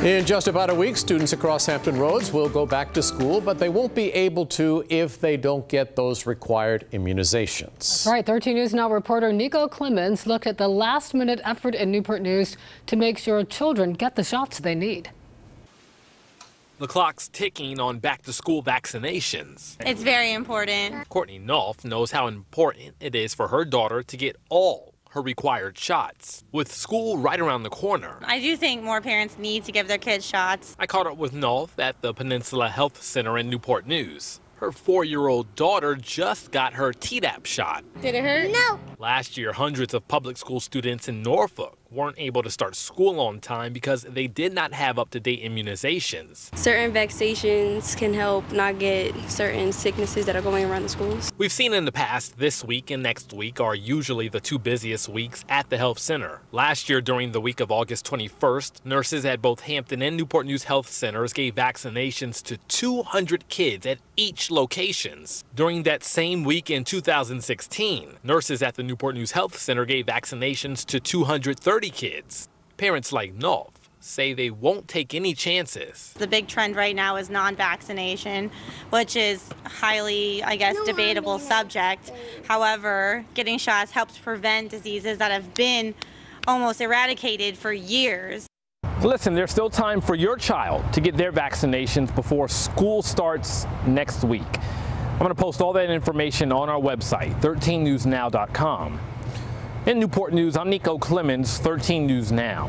In just about a week, students across Hampton Roads will go back to school, but they won't be able to if they don't get those required immunizations. That's right. 13 News Now reporter Nico Clemens looked at the last-minute effort in Newport News to make sure children get the shots they need. The clock's ticking on back-to-school vaccinations. It's very important. Courtney Knopf knows how important it is for her daughter to get all her required shots. With school right around the corner, I do think more parents need to give their kids shots. I caught up with Knopf at the Peninsula Health Center in Newport News. Her 4-year-old daughter just got her Tdap shot. Did it hurt? No. Last year, hundreds of public school students in Norfolk weren't able to start school on time because they did not have up-to-date immunizations. Certain vaccinations can help not get certain sicknesses that are going around the schools. We've seen in the past this week and next week are usually the two busiest weeks at the health center. Last year, during the week of August 21st, nurses at both Hampton and Newport News health centers gave vaccinations to 200 kids at each locations. During that same week in 2016, nurses at the Newport News Health Center gave vaccinations to 230 kids. Parents like Knopf say they won't take any chances. The big trend right now is non-vaccination, which is highly, debatable subject. However, getting shots helps prevent diseases that have been almost eradicated for years. Listen, there's still time for your child to get their vaccinations before school starts next week. I'm going to post all that information on our website, 13newsnow.com. In Newport News, I'm Nico Clemens, 13 News Now.